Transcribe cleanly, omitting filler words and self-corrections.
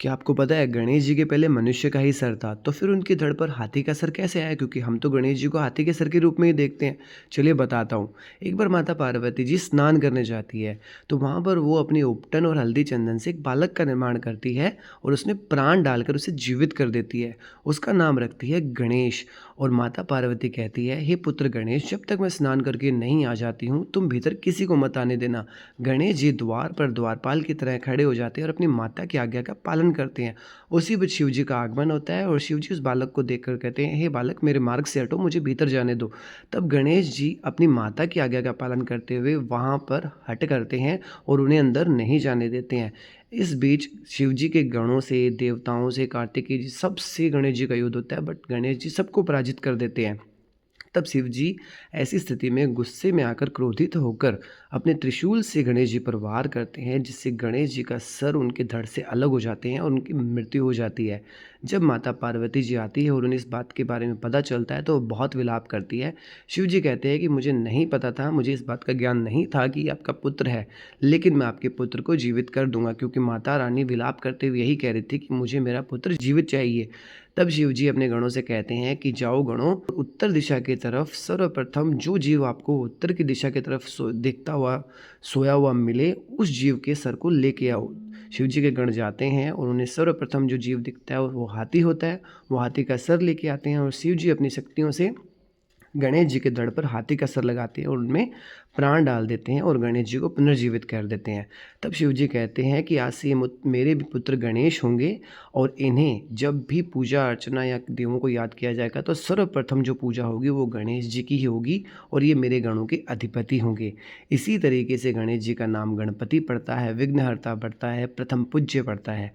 क्या आपको पता है गणेश जी के पहले मनुष्य का ही सर था, तो फिर उनकी धड़ पर हाथी का सर कैसे आया? क्योंकि हम तो गणेश जी को हाथी के सर के रूप में ही देखते हैं। चलिए बताता हूँ। एक बार माता पार्वती जी स्नान करने जाती है, तो वहाँ पर वो अपनी उपटन और हल्दी चंदन से एक बालक का निर्माण करती है और उसमें प्राण डालकर उसे जीवित कर देती है। उसका नाम रखती है गणेश। और माता पार्वती कहती है, हे पुत्र गणेश, जब तक मैं स्नान करके नहीं आ जाती हूँ, तुम भीतर किसी को मत आने देना। गणेश जी द्वार पर द्वारपाल की तरह खड़े हो जाते हैं और अपनी माता की आज्ञा का पालन करते हैं। उसी बीच शिव जी का आगमन होता है और शिव जी उस बालक को देखकर कहते हैं, हे बालक, मेरे मार्ग से हटो, मुझे भीतर जाने दो। तब गणेश जी अपनी माता की आज्ञा का पालन करते हुए वहाँ पर हट करते हैं और उन्हें अंदर नहीं जाने देते हैं। इस बीच शिव जी के गणों से, देवताओं से, कार्तिकेय जी सबसे गणेश जी का युद्ध होता है, बट गणेश जी सबको पराजित कर देते हैं। तब शिव जी ऐसी स्थिति में गुस्से में आकर क्रोधित होकर अपने त्रिशूल से गणेश जी पर वार करते हैं, जिससे गणेश जी का सर उनके धड़ से अलग हो जाते हैं और उनकी मृत्यु हो जाती है। जब माता पार्वती जी आती है और उन्हें इस बात के बारे में पता चलता है, तो वो बहुत विलाप करती है। शिव जी कहते हैं कि मुझे नहीं पता था, मुझे इस बात का ज्ञान नहीं था कि ये आपका पुत्र है, लेकिन मैं आपके पुत्र को जीवित कर दूंगा, क्योंकि माता रानी विलाप करते हुए यही कह रही थी कि मुझे मेरा पुत्र जीवित चाहिए। तब शिव जी अपने गणों से कहते हैं कि जाओ गणों, उत्तर दिशा की तरफ सर्वप्रथम जो जीव आपको उत्तर की दिशा की तरफ देखता हुआ सोया हुआ मिले, उस जीव के सर को लेके आओ। शिव जी के गण जाते हैं और उन्हें सर्वप्रथम जो जीव दिखता है वो हाथी होता है। वो हाथी का सर लेके आते हैं और शिव जी अपनी शक्तियों से गणेश जी के धड़ पर हाथी का सर लगाते हैं और उनमें प्राण डाल देते हैं और गणेश जी को पुनर्जीवित कर देते हैं। तब शिव जी कहते हैं कि आज से ये मेरे भी पुत्र गणेश होंगे और इन्हें जब भी पूजा अर्चना या देवों को याद किया जाएगा, तो सर्वप्रथम जो पूजा होगी वो गणेश जी की ही होगी और ये मेरे गणों के अधिपति होंगे। इसी तरीके से गणेश जी का नाम गणपति पड़ता है, विघ्नहर्ता पड़ता है, प्रथम पूज्य पड़ता है।